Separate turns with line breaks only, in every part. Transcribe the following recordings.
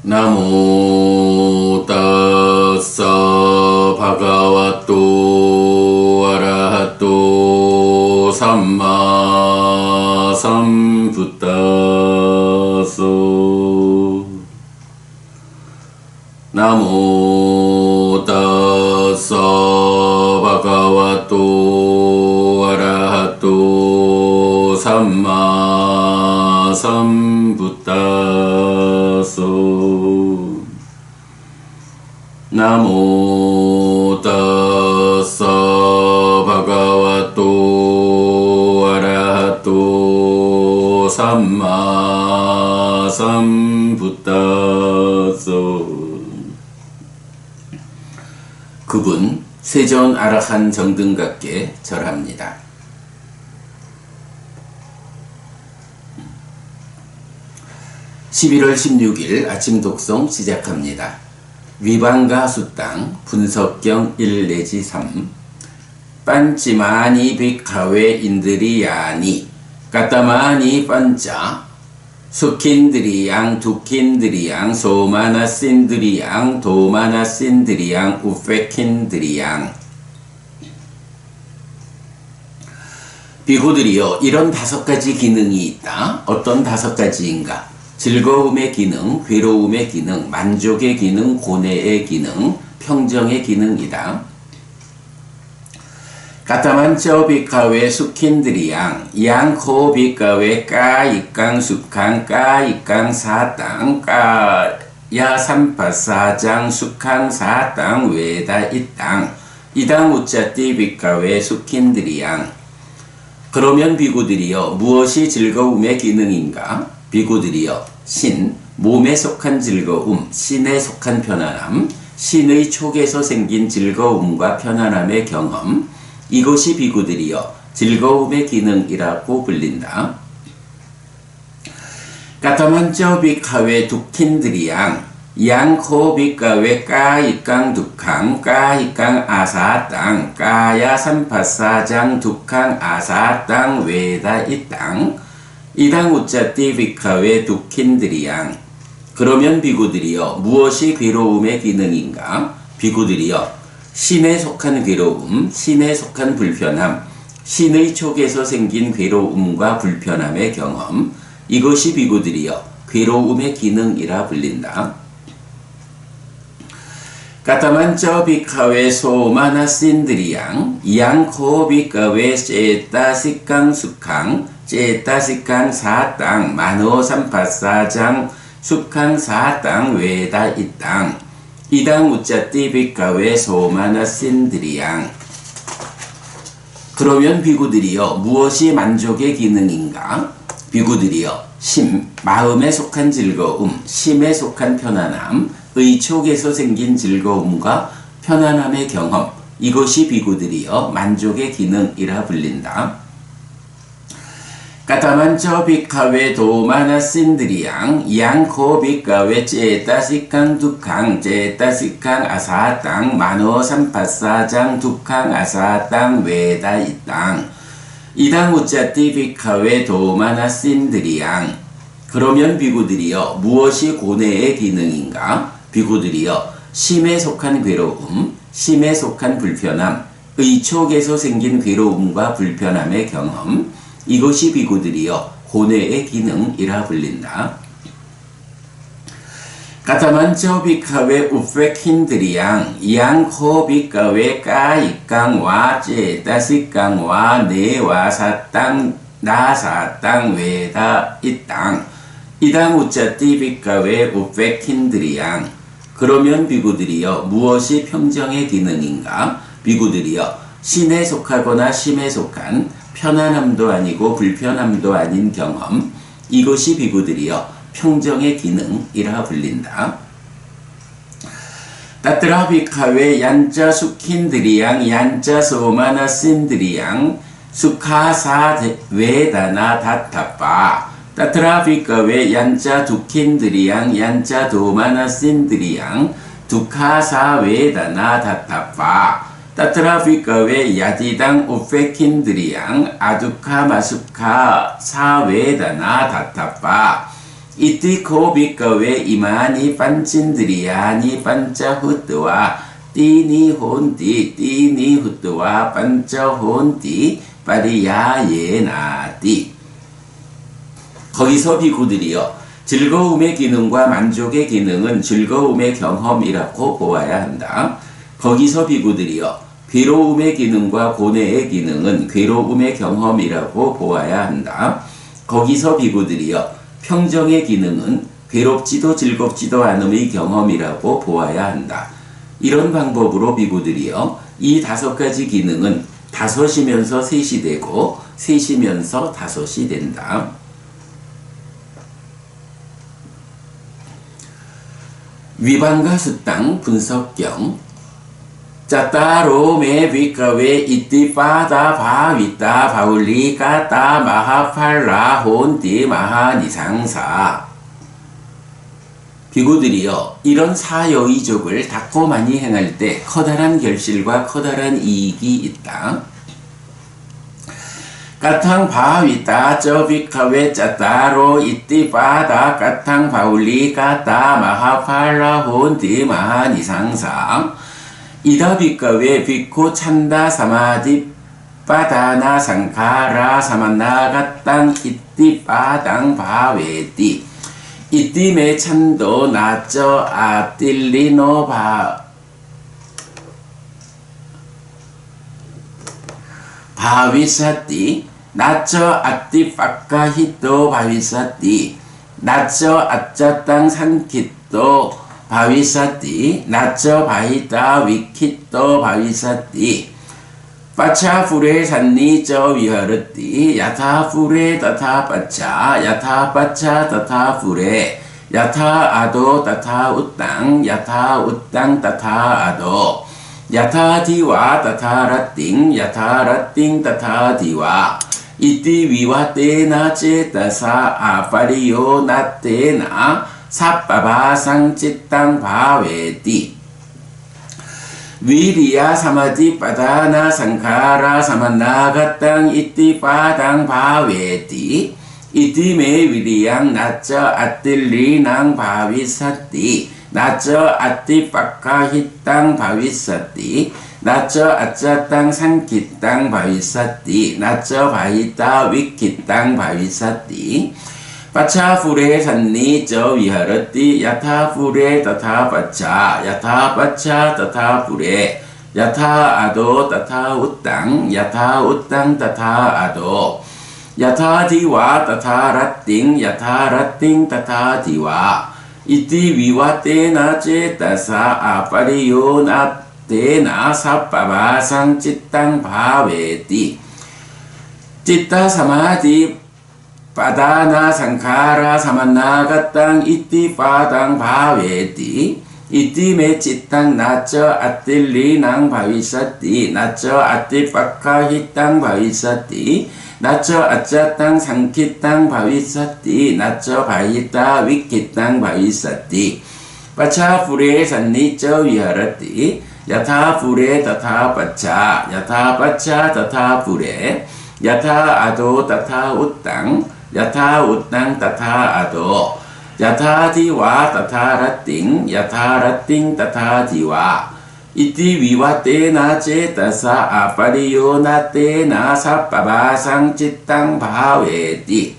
나모 따사 바가와또 아라하또 삼마 삼부따소 나모 따사 바가와또 아라하또 삼마 삼부따소 나모 따사 바가와또 아라하또 삼마 삼부따소. 그분 세존 아라한 정등각께 절합니다. 11월 16일 아침 독송 시작합니다. 위반가 수땅 분석경 1 내지 3 빤찌마니 빅하웨 인드리야니 까따마니 빤짜 수킨드리양 두킨드리양 소마나신드리양 도마나신드리양 우페킨드리양. 비구들이여, 이런 5가지 기능이 있다. 어떤 5가지인가? 즐거움의 기능, 괴로움의 기능, 만족의 기능, 고뇌의 기능, 평정의 기능이다. 까타만쩌 비카웨 수킨드리양 양코 비카웨 까이깡 수캉 까이깡 사땅 까야 삼파사장 수캉 사땅 외다 이땅 이당 우짜띠 비카웨 수킨드리양. 그러면 비구들이여, 무엇이 즐거움의 기능인가? 비구들이여, 신, 몸에 속한 즐거움, 신에 속한 편안함, 신의 촉에서 생긴 즐거움과 편안함의 경험, 이것이 비구들이여 즐거움의 기능이라고 불린다. 까타만쩌 빅하웨 두킨드리양 양코 빅하웨 까이깡 두캉 까이깡 아사땅 까야 삼파사장 두캉 아사땅 외다 이땅 이당 우짜띠 빅하웨 두킨드리양. 그러면 비구들이여, 무엇이 괴로움의 기능인가? 비구들이여, 신에 속한 괴로움, 신에 속한 불편함, 신의 촉에서 생긴 괴로움과 불편함의 경험, 이것이 비구들이여 괴로움의 기능이라 불린다. 까타만쩌 빅하웨 소마나신드리양 양코 빅하웨 째따시깡 수캉 째따시깡 사땅 만호 삼파사장 수캉 사땅 외다 이땅 이당 우짜띠 빅하웨 소마나신드리양. 그러면 비구들이여, 무엇이 만족의 기능인가? 비구들이여, 심, 마음에 속한 즐거움, 심에 속한 편안함, 의촉에서 생긴 즐거움과 편안함의 경험, 이것이 비구들이여 만족의 기능이라 불린다. 까타만쩌 빅하웨 도마나신드리양 양코 빅하웨 째따시캉 두캉 째따시캉 아사땅 만호 삼파사장 두캉 아사땅 외다 이땅 이당 우짜띠 빅하웨 도마나신드리양. 그러면 비구들이여, 무엇이 고뇌의 기능인가? 비구들이여, 심에 속한 괴로움, 심에 속한 불편함, 의촉에서 생긴 괴로움과 불편함의 경험, 이것이 비구들이여 고뇌의 기능이라 불린다. 까타만쩌 빅하웨 우페킨드리양 양코 빅하웨 까이깡 와 째따시깡 와 네와 사땅 나사땅 외다 이땅 이당 우짜띠 빅하웨 우페킨드리양. 그러면 비구들이여, 무엇이 평정의 기능인가? 비구들이여, 신에 속하거나 심에 속한 편안함도 아니고 불편함도 아닌 경험, 이것이 비구들이여 평정의 기능이라 불린다. 따뜨라 빅하웨 얀짜 수킨드리양 얀짜 소마나신드리양 수카사 외다나 다타빠 따뜨라 빅하웨 얀짜 두킨드리양 얀짜 도마나신드리양 두카사 외다나 다타빠 따뜨라 빅하웨 야디당 우페킨드리양 아두카 마수카 사외다나 다타빠 이띠 코비꺼웨 이마니 반친드리아니 반짜후뜨와 띠니 혼띠 띠니 후뜨와 반짜혼띠 파리야예나띠. 거기서 비구들이여 즐거움의 기능과 만족의 기능은 즐거움의 경험이라고 보아야 한다. 거기서 비구들이여 괴로움의 기능과 고뇌의 기능은 괴로움의 경험이라고 보아야 한다. 거기서 비구들이여 평정의 기능은 괴롭지도 즐겁지도 않음의 경험이라고 보아야 한다. 이런 방법으로 비구들이여 이 5가지 기능은 5이면서 3이 되고 3이면서 5이 된다. 위반과 수땅 분석경 짜따로메 비까웨 이띠빠다 바위따 바울리까따 마하팔라 혼띠 마하니상사. 비구들이여 이런 사여의족을 닦고 많이 행할 때 커다란 결실과 커다란 이익이 있다. 까탕 바위따 저비카웨 짜따로 이띠빠다 까탕 바울리까따 마하팔라 혼띠 마하니상사. 이다 비까웨 비코 찬다 사마디 빠다나 상카라 사만나가 땅 이띠 빠당 바웨띠. 이띠메 찬도 나쩌 아틸리노 바위사띠. 나쩌 아띠 파카히또 바위사띠. 나쩌 아짜 땅 산키또 바위사띠. 나쩌 바이따 위키또 바위사띠. 빠차 후레 산니 저 위하르띠. 야타 후레 따타 빠차. 야타 빠차 따타 후레. 야타 아도 따타 우땅. 야타 우땅 따타 아도. 야타 디와 따타 라띵. 야타 라띵 따타 디와. 이띠 위와 때나 제따사 아파리요 나 때나 사빠바상 찌땅 바웨띠. 위리야 사마디 빠다나 상카라 사만나가 땅 이띠 빠당 바웨띠. 이띠메 위리양 나쩌 아뜰리낭 바위사띠. 나쩌 아띠 빠카히 땅 바위사띠. 나쩌 아짜 땅 산키 땅 바위사띠. 나쩌 바이따 위키 땅 바위사띠. 빠차 후레 산니 저 위하르띠. 야타 후레 따타 빠차. 야타 빠차 따타 후레. 야타 아도 따타 우땅. 야타 우땅 따타 아도. 야타 디와 따타 라띵. 야타 라띵 따타 디와. 이띠 위와 때나 제따사 아파리요 나 때나 사빠바상 찌땅 바웨띠. 찌따 사마디 빠다나 상카라 사만나가 땅 이띠 빠당 바웨띠. 이띠메 찌땅 나쩌 아뜰리낭 바위사띠. 나쩌 아띠 빠카히 땅 바위사띠. 나쩌 아짜 땅 상키 땅 바위사띠. 나쩌 바이따 위키 땅 바위사띠. 빠차 후레 산니 저 위하르띠. 야타 후레 따타 빠차. 야타 빠차 따타 후레. 야타 아도 따타 우땅. 야타 우땅 따타 아도. 야타 디와 따타 라띵. 야타 라띵 따타 디와. 이띠 위와 때나 제따사 아파리요 나 때나 사빠바상 찌땅 바웨띠.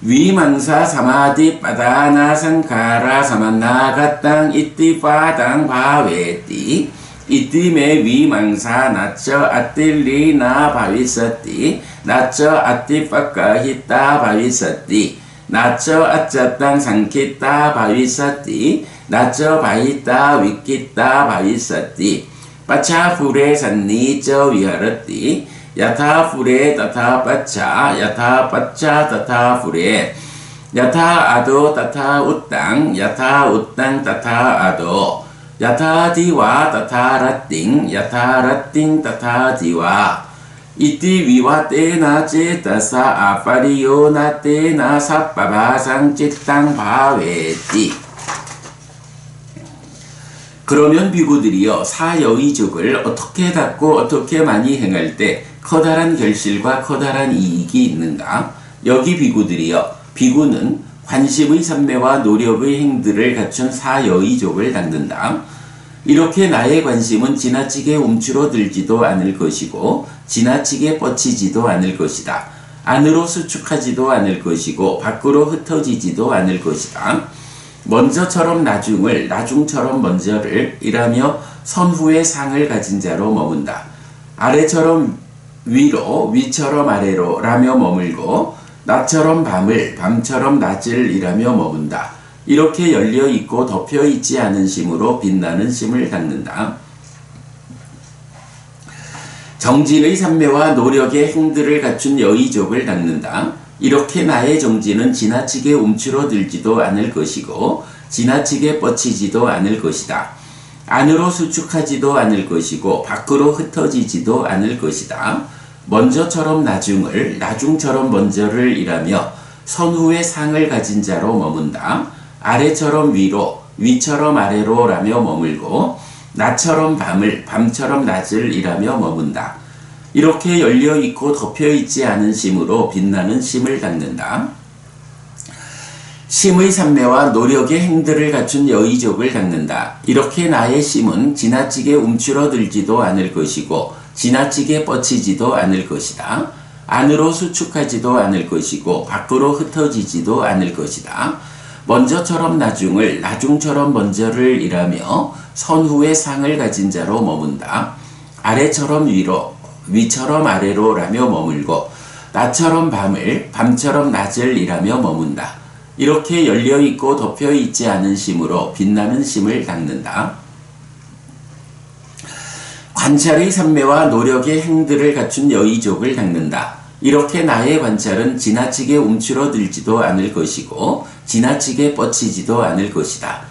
위망사 사마디 빠다나 상카라 사만나가 땅 이띠 빠당 바웨띠. 이띠메 위망사 나쩌 아뜰리나 바위사띠. 나쩌 아띠 빠까히 따 바위사띠. 나쩌 아짜 땅 상키 따 바위사띠. 나쩌 바이따 위키 따 바위사띠. 빠차 후레 산니 저 위하르띠. 야타 후레 따타 빠차. 야타 빠차 따타 후레. 야타 아도 따타 우땅. 야타 우땅 따타 아도. 야타 디와 따타 라띵. 야타 라띵 따타 디와. 이띠 위와 때나 제따사 아파리요 나 때나 사빠바상 찌땅 바웨띠. 그러면 비구들이여 사여의족을 어떻게 닦고 어떻게 많이 행할 때 커다란 결실과 커다란 이익이 있는가? 여기 비구들이여 비구는 관심의 삼매와 노력의 행들을 갖춘 사여의족을 닦는다. 이렇게 나의 관심은 지나치게 움츠러들지도 않을 것이고 지나치게 뻗치지도 않을 것이다. 안으로 수축하지도 않을 것이고 밖으로 흩어지지도 않을 것이다. 먼저처럼 나중을 나중처럼 먼저를 이라며 선후의 상을 가진 자로 머문다. 아래처럼 위로 위처럼 아래로 라며 머물고 낮처럼 밤을 밤처럼 낮을 이라며 머문다. 이렇게 열려있고 덮여있지 않은 심으로 빛나는 심을 닦는다. 정진의 삼매와 노력의 행들을 갖춘 여의족을 닦는다. 이렇게 나의 정진은 지나치게 움츠러들지도 않을 것이고 지나치게 뻗치지도 않을 것이다. 안으로 수축하지도 않을 것이고 밖으로 흩어지지도 않을 것이다. 먼저처럼 나중을 나중처럼 먼저를 이라며 선후의 상을 가진 자로 머문다. 아래처럼 위로 위처럼 아래로 라며 머물고 낮처럼 밤을 밤처럼 낮을 이라며 머문다. 이렇게 열려있고 덮여있지 않은 심으로 빛나는 심을 닦는다. 심의 삼매와 노력의 행들을 갖춘 여의족을 닦는다. 이렇게 나의 심은 지나치게 움츠러들지도 않을 것이고 지나치게 뻗치지도 않을 것이다. 안으로 수축하지도 않을 것이고 밖으로 흩어지지도 않을 것이다. 먼저처럼 나중을 나중처럼 먼저를 이라며 선후의 상을 가진 자로 머문다. 아래처럼 위로 위처럼 아래로 라며 머물고 낮처럼 밤을 밤처럼 낮을 이라며 머문다. 이렇게 열려있고 덮여있지 않은 심으로 빛나는 심을 닦는다. 관찰의 삼매와 노력의 행들을 갖춘 여의족을 닦는다. 이렇게 나의 관찰은 지나치게 움츠러들지도 않을 것이고 지나치게 뻗치지도 않을 것이다.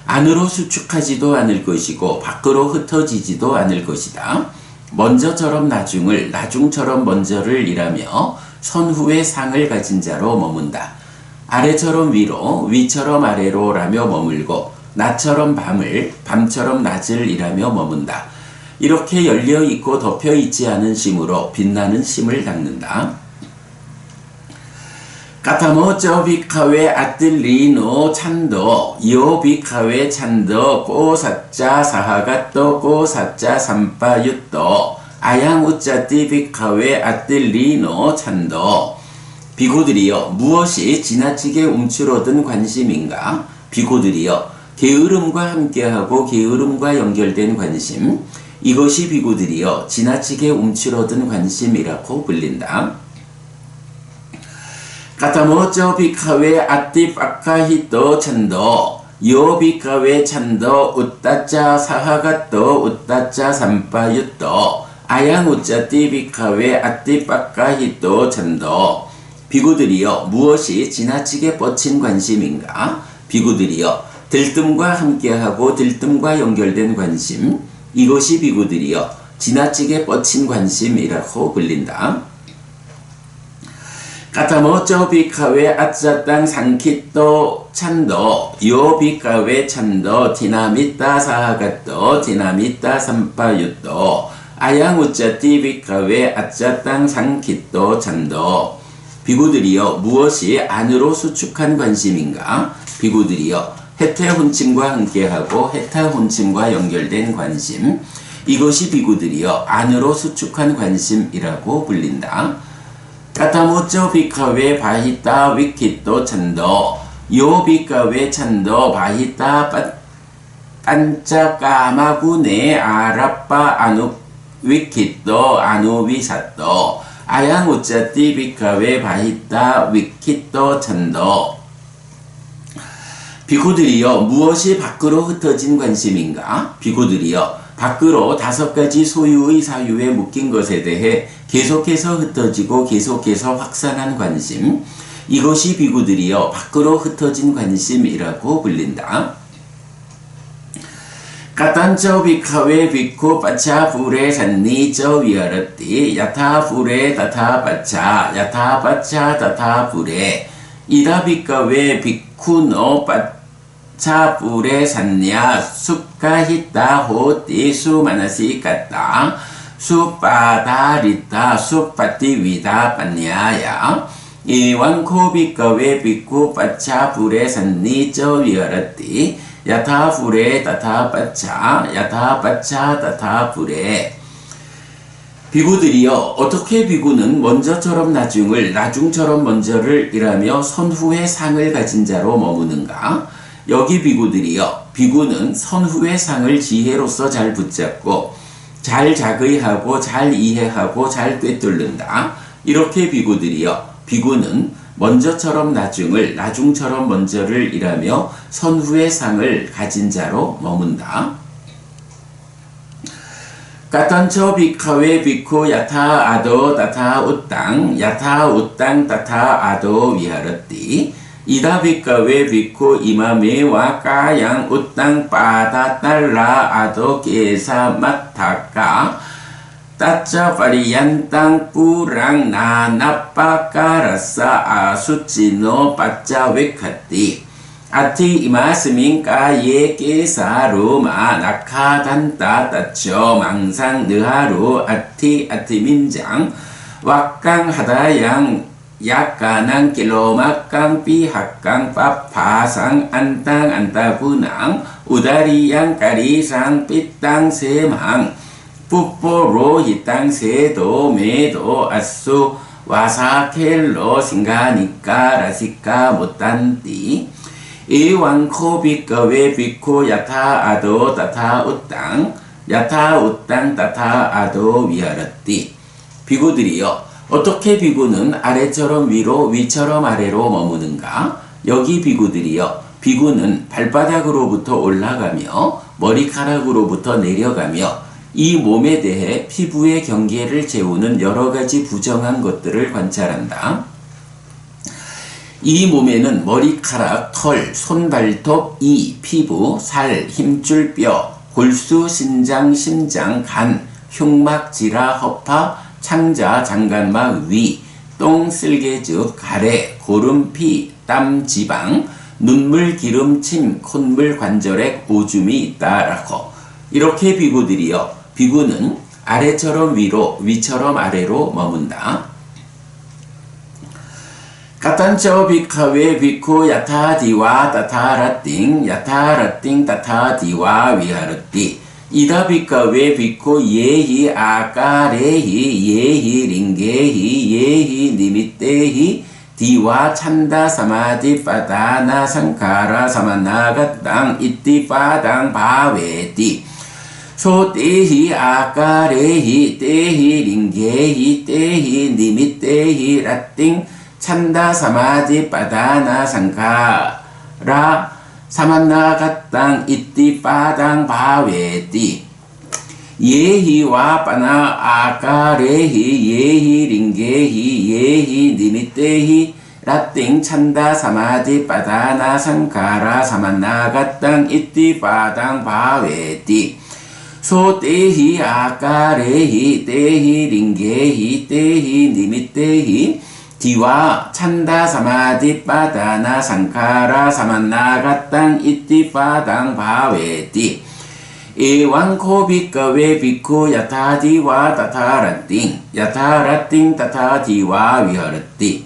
안으로 수축하지도 않을 것이고 밖으로 흩어지지도 않을 것이다. 먼저처럼 나중을 나중처럼 먼저를 이라며 선후의 상을 가진 자로 머문다. 아래처럼 위로 위처럼 아래로 라며 머물고 낮처럼 밤을 밤처럼 낮을 이라며 머문다. 이렇게 열려있고 덮여있지 않은 심으로 빛나는 심을 닦는다. 까타모 저비카웨 아뜰리노 찬도 요비카웨 찬도 꼬사짜 사하가또 꼬사짜 삼파윷도 아양우짜띠 비카웨 아뜰리노 찬도. 비구들이여 무엇이 지나치게 움츠러든 관심인가? 비구들이여 게으름과 함께하고 게으름과 연결된 관심, 이것이 비구들이여 지나치게 움츠러든 관심이라고 불린다. 까타모쩌 비카웨 아띠 빠카히또 찬도 요 비카웨 찬도 우따짜 사하가또 우따짜 삼파윷도 아양우짜띠 비카웨 아띠 빠카히또 찬도. 비구들이여 무엇이 지나치게 뻗친 관심인가? 비구들이여 들뜸과 함께하고 들뜸과 연결된 관심, 이것이 비구들이여 지나치게 뻗친 관심이라고 불린다. 까타모쩌 비카웨 아짜땅 상키또 찬도 요 비카웨 찬도 디나미따 사하가또 디나미따 삼파윷도 아양우짜띠 비카웨 아짜땅 상키또 찬도. 비구들이여 무엇이 안으로 수축한 관심인가? 비구들이여 해태혼침과 함께하고 해타혼침과 연결된 관심, 이것이 비구들이여 안으로 수축한 관심이라고 불린다. 까타모쩌 비카웨 바히따 위키또 찬도 요 비카웨 찬도 바히따 빤짜 까마구네 아라빠 아누 위키또 아누비사또 아양우짜띠 비카웨 바히따 위키또 찬도. 비구들이여 무엇이 밖으로 흩어진 관심인가? 비구들이여 밖으로 5가지 소유의 사유에 묶인 것에 대해 계속해서 흩어지고 계속해서 확산한 관심, 이것이 비구들이여 밖으로 흩어진 관심이라고 불린다. 까탄쩌 비카웨 비쿠 빠차 부레 산니 쩌 위아르띠 야타 부레 다타 빠차 야타 빠차 다타 부레 이다 비카웨 비쿠노 빠차 부레 산냐 숲가히따 호띠 수마나시 까따 숲바다리따 숲바띠 위다 빠냐야. 이완코 비카웨 비쿠 빠차 불에 산니 저 위하라띠 야타 불에 따타 빠차 야타 빠차 따타 불에. 비구들이여 어떻게 비구는 먼저처럼 나중을 나중처럼 먼저를 이라며 선후의 상을 가진 자로 머무는가? 여기 비구들이여 비구는 선후의 상을 지혜로서 잘 붙잡고 잘 작의하고 잘 이해하고 잘 꿰뚫는다. 이렇게 비구들이여 비구는 먼저처럼 나중을 나중처럼 먼저를 이라며 선후의 상을 가진 자로 머문다. 까탄처 비카웨 비쿠 야타 아도 따타 우땅 야타 우땅 따타 아도 위하르띠 이다 비카웨 비쿠 이마메와 까양 우땅 빠다 딸라 아도 게사 마타까 따짜 파리얀 땅 뿌랑 나나빠 까라사 아수치노 빠짜 웨카띠 아티 이마스민 까예 깨사루마 나카단따 따쳐 망상 느하루 아티 민장 왁강 하다양 약가낭 킬로막강 삐학강 빠파상 안땅 안따구낭 우다리양 까리상 삐땅 세망 뿌뽀로 히땅 세도 메도 아수 와사켈로 싱가니까 라시까 못단띠 이완코 비카웨 비쿠 야타 아도 따타 우땅 야타 우땅 따타 아도 위하르띠. 비구들이여 어떻게 비구는 아래처럼 위로 위처럼 아래로 머무는가? 여기 비구들이여 비구는 발바닥으로부터 올라가며 머리카락으로부터 내려가며 이 몸에 대해 피부의 경계를 재우는 여러가지 부정한 것들을 관찰한다. 이 몸에는 머리카락, 털, 손, 발톱, 이, 피부, 살, 힘줄, 뼈, 골수, 신장, 심장, 간, 흉막, 지라, 허파, 창자, 장간막, 위, 똥, 쓸개즙, 가래, 고름, 피, 땀, 지방, 눈물, 기름, 침, 콧물, 관절액, 오줌이 있다라고. 이렇게 비구들이여 비구는 아래처럼 위로, 위처럼 아래로 머문다. 까탄처 비카웨 비쿠 야타 디와 따타 라띵 야타 라띵 따타 디와 위하르띠 이다 비카웨 비쿠 예히 아까레히 예히 링게히 예히 니미떼히 디와 찬다 사마디 파다나 상카라 사마나가땅 이띠 파당 바웨띠 소떼히 아까레히 떼히 링게히 떼히 니미떼히 라띵 찬다 사마지 빠다나 상카라 사만나가땅 이띠 빠당 바웨띠 예히와 빠나 아까레히 예히 링게히 예히 니미떼히 라띵 찬다 사마지 빠다나 상카라 사만나가땅 이띠 빠당 바웨띠 소떼히 아까레히 떼히 링게히 떼히 니미떼히 디와 찬다 사마디 빠다나 상카라 사만나가땅 이띠 빠당 바웨띠 이완코 비카웨 비쿠 야타 디와 따타 라띵 야타 라띵 따타 디와 위하르띠.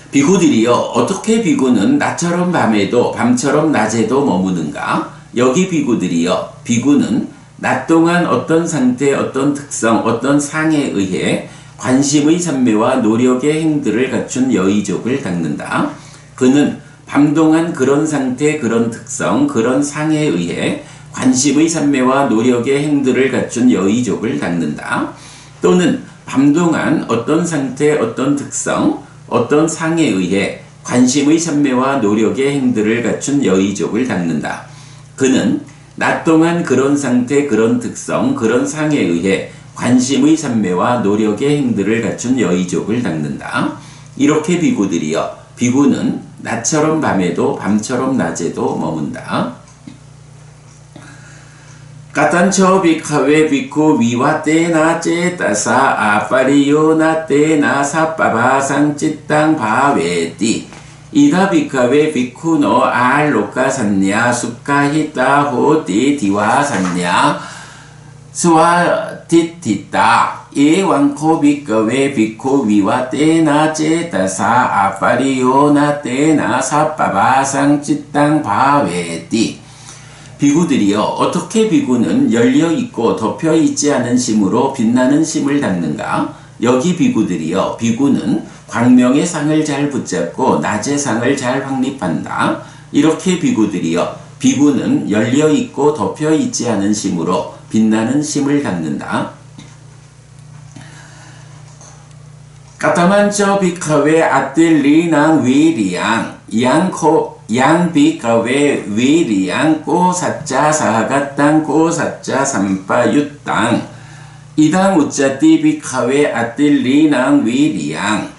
비구들이여 어떻게 비구는 낮처럼 밤에도 밤처럼 낮에도 머무는가? 여기 비구들이여 비구는 낮 동안 어떤 상태 어떤 특성 어떤 상에 의해 관심의 산매와 노력의 행들을 갖춘 여의족을 닦는다. 그는 밤동안 그런 상태, 그런 특성, 그런 상에 의해 관심의 산매와 노력의 행들을 갖춘 여의족을 닦는다. 또는 밤동안 어떤 상태, 어떤 특성, 어떤 상에 의해 관심의 산매와 노력의 행들을 갖춘 여의족을 닦는다. 그는 낮 동안 그런 상태, 그런 특성, 그런 상에 의해 관심의 산매와 노력의 행들을 갖춘 여의족을 닦는다. 이렇게 비구들이여 비구는 낮처럼 밤에도 밤처럼 낮에도 머문다. 까탄처 비카웨 비쿠 위와 때나 째따사 아파리요나 때나 사빠바상 찌땅 바웨띠 이다 비카웨 비쿠노 알로카 산냐 수카히따 호띠 디와 산냐 스와 티티따 예왕코 비커웨 비코위와 때나 제다사 아파리오나 때나 사빠바상 찌땅 바웨띠. 비구들이여 어떻게 비구는 열려있고 덮여있지 않은 심으로 빛나는 심을 닦는가? 여기 비구들이여 비구는 광명의 상을 잘 붙잡고 낮의 상을 잘 확립한다. 이렇게 비구들이여 비구는 열려있고 덮여있지 않은 심으로 빛나는 심을 닦는다. 까타만저 비카웨 아뜰리낭 위리양 양 비카웨 위리양 꼬사짜 사가땅 꼬사짜 삼파유땅 이당 우짜띠 비카웨 아뜰리낭 위리양.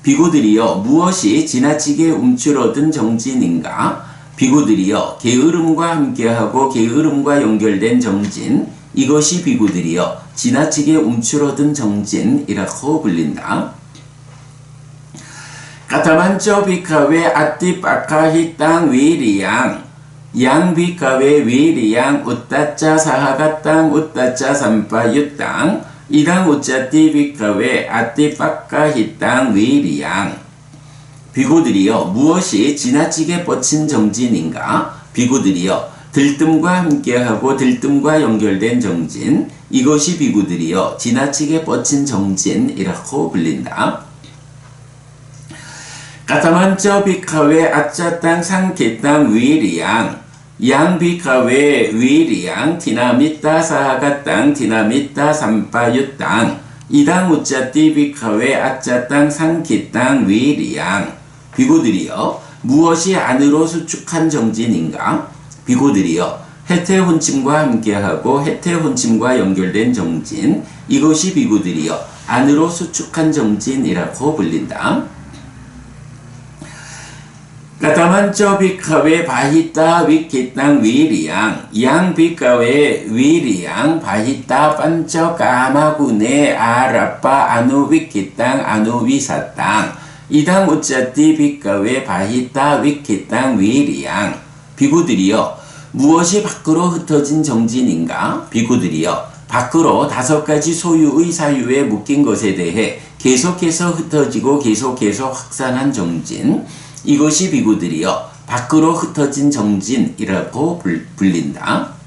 비구들이여 무엇이 지나치게 움츠러든 정진인가? 비구들이여 게으름과 함께하고 게으름과 연결된 정진, 이것이 비구들이여 지나치게 움츠러든 정진이라고 불린다. 까타만저 비카웨 아띠빠카히 땅 위리양 양 비카웨 위리양 우따짜 사하가 땅 우따짜 삼파유 땅 이당 우짜띠 비카웨 아띠빠카히 땅 위리양. 비구들이여 무엇이 지나치게 뻗친 정진인가? 비구들이여 들뜸과 함께하고 들뜸과 연결된 정진, 이것이 비구들이여 지나치게 뻗친 정진이라고 불린다. 까타만저 비카웨 아짜땅 상케땅 위리양 양 비카웨 위리양 티나미따 사하가땅 티나미따 삼파유땅 이당 우짜띠 비카웨 아짜땅 상케땅 위리양. 비구들이여 무엇이 안으로 수축한 정진인가? 비구들이여 해태혼침과 함께하고 해태혼침과 연결된 정진, 이것이 비구들이여 안으로 수축한 정진이라고 불린다. 까타만저 비카웨 바히따 위키땅 위리양 양 비카웨 위리양 바히따 반저 까마구네 아라빠 아누 위키땅 아누 위사땅 이당 우짜띠 비카웨 바히따 위키땅 위리양. 비구들이여 무엇이 밖으로 흩어진 정진인가? 비구들이여 밖으로 5가지 소유의 사유에 묶인 것에 대해 계속해서 흩어지고 계속해서 확산한 정진, 이것이 비구들이여 밖으로 흩어진 정진이라고 불린다.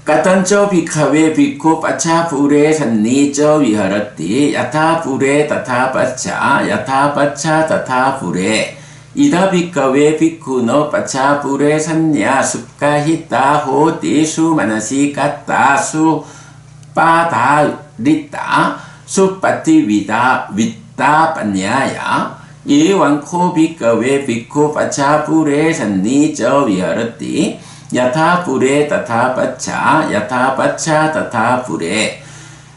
까탄저 비카웨 비코 빠차 부레 산니저 위하라띠 야타 부레 따타 빠차 야타 빠차 따타 부레 이다 비카웨 비쿠노 빠차 부레 산냐 숲가히따 호띠 수마나시 까따 수 빠다 리따 수빠띠 위다 윗따 빠냐야 예왕코 비카웨 비코 빠차 부레 산니저 위하라띠 야타 부레 따타 빠차 야타 빠차 따타 부레.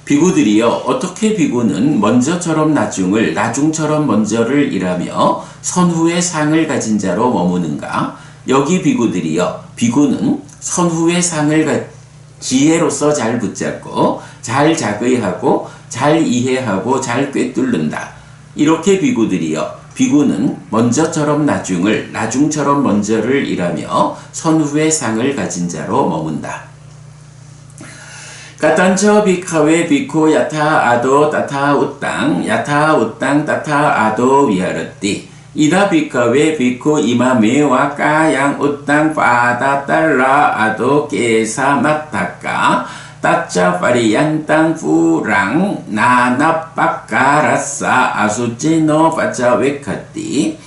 비구들이여 어떻게 비구는 먼저처럼 나중을 나중처럼 먼저를 일하며 선후의 상을 가진 자로 머무는가? 여기 비구들이여 비구는 선후의 상을 지혜로서 잘 붙잡고 잘 작의하고 잘 이해하고 잘 꿰뚫는다. 이렇게 비구들이여 비구는 먼저처럼 나중을 나중처럼 먼저를 일하며 선후의 상을 가진 자로 머문다. 까탄저 비카웨 비코 야타 아도 따타 우땅 야타 우땅 따타 아도 위하르띠 이다 비카웨 비코 이마메와 까양 우땅 파다 딸라 아도 깨사 마타까 따짜 파리얀땅 푸랑 나나빠까라싸 아수찌노 빠짜웨카띠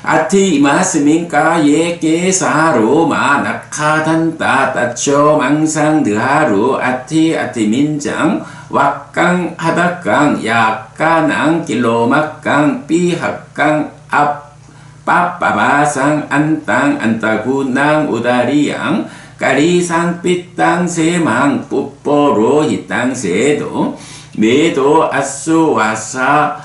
아티 이마스민까 예케사로 마나카단따 따초 망상 느하루 아티 민장 왁강 하다강 약가낭 길로막강 삐학강 앞 빠빠바상 안땅 안따구낭 우다리양 까리상 삐땅 세망 뿌뽀로 히땅 세도 메도 아수 와사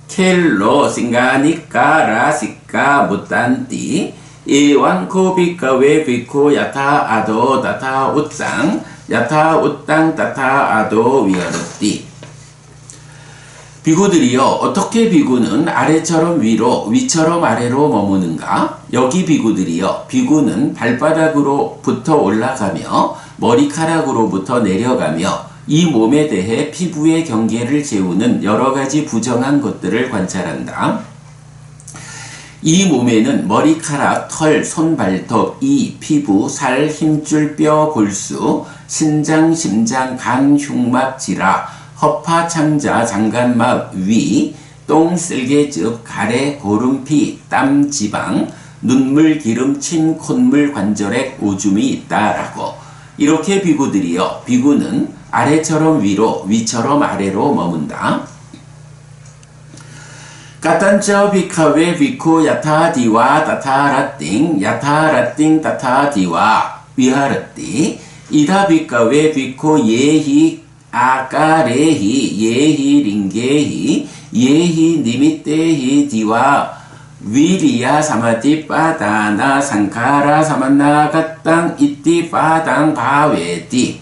켈로 싱가니까 라시까 무탄띠 이왕코 비카웨 비코 야타 아도 따타 우땅 야타 우땅 따타 아도 위아르띠. 비구들이요, 어떻게 비구는 아래처럼 위로, 위처럼 아래로 머무는가? 여기 비구들이요, 비구는 발바닥으로부터 올라가며 머리카락으로부터 내려가며 이 몸에 대해 피부의 경계를 재우는 여러 가지 부정한 것들을 관찰한다. 이 몸에는 머리카락, 털, 손, 발톱, 이, 피부, 살, 힘줄, 뼈, 골수, 신장, 심장, 간, 흉막, 지라, 허파, 창자, 장간막, 위, 똥, 쓸개즙, 가래, 고름피, 땀, 지방, 눈물, 기름, 침, 콧물, 관절액, 오줌이 있다라고. 이렇게 비구들이요, 비구는 아래처럼 위로, 위처럼 아래로 머문다. 까탄처 비카웨 비코 야타디와 따타라띵 야타라띵 따타디와 위하르띠 이다 비카웨 비코 예히 아까레히 예히 링게히 예히 니미테히 디와 위리야 사마티 빠다나 상카라 사만나 가땅 이띠 빠당 바웨띠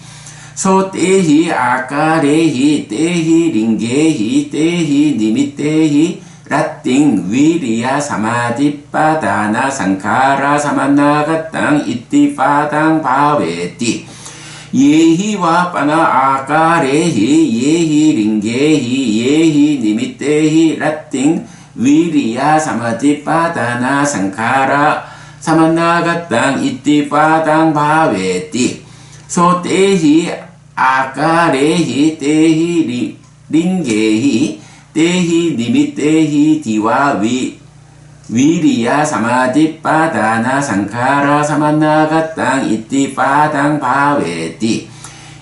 소 때히 아까레히 때히 링게히 때히 니미테히 라띵 위리야 사마디 빠다나 상카라 사만나 가땅 이띠 빠당 바웨띠 예히와 빠나 아까레히 예히 링게히 예히 니미테히 라띵 위리야 사마디 빠다나 상카라 사만나 가땅 이띠 빠당 바웨띠 소 때히 아까레히 때히 링게히 때히 니미테히 디와 위리야 사마디 빠다나 상카라 사만나 가땅 이띠 빠당 바웨띠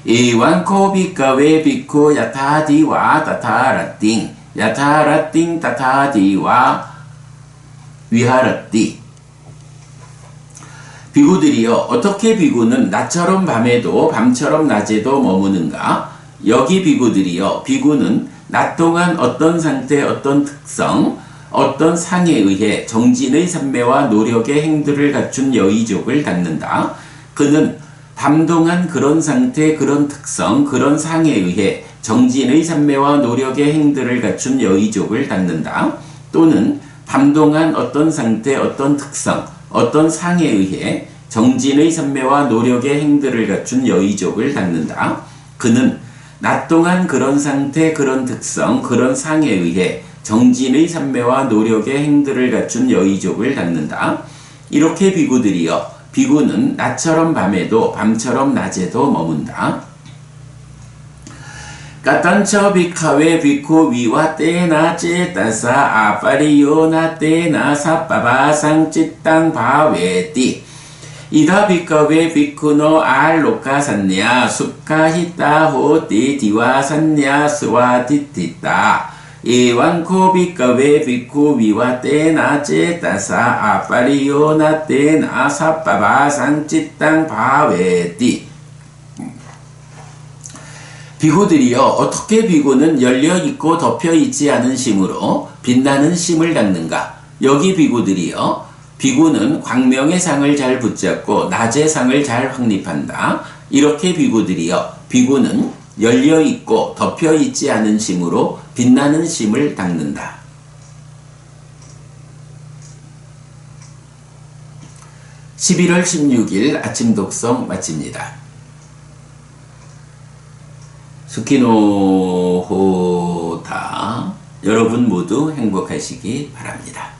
이완코 비카웨 비코 야타디와 따타라띵 야타라띵 따타디와 위하라띠 비구들이여 어떻게 비구는 낮처럼 밤에도 밤처럼 낮에도 머무는가? 여기 비구들이여 비구는 낮 동안 어떤 상태, 어떤 특성, 어떤 상에 의해 정진의 산매와 노력의 행들을 갖춘 여의족을 닦는다. 그는 밤 동안 그런 상태, 그런 특성, 그런 상에 의해 정진의 산매와 노력의 행들을 갖춘 여의족을 닦는다. 또는 밤 동안 어떤 상태, 어떤 특성, 어떤 상에 의해 정진의 산매와 노력의 행들을 갖춘 여의족을 닦는다. 그는 낮 동안 그런 상태, 그런 특성, 그런 상에 의해 정진의 산매와 노력의 행들을 갖춘 여의족을 닦는다. 이렇게 비구들이여 비구는 낮처럼 밤에도 밤처럼 낮에도 머문다. 까탄처 비카웨 비코 위와 때나 찌따사 아파리요나 때나 사빠바상 찌땅 바웨띠 이다 비카웨 비쿠노 알로카 산냐 수카히타 호띠 디와 산냐 스와티티타 이완코 비카웨 비쿠 위와 때나 찌따사 아파리요나 때나 사빠바상 찌땅 바웨띠 비구들이여 어떻게 비구는 열려있고 덮여있지 않은 심으로 빛나는 심을 닦는가? 여기 비구들이여 비구는 광명의 상을 잘 붙잡고 낮의 상을 잘 확립한다. 이렇게 비구들이여 비구는 열려있고 덮여있지 않은 심으로 빛나는 심을 닦는다. 11월 16일 아침 독성 마칩니다. 스키노호다. 여러분 모두 행복하시기 바랍니다.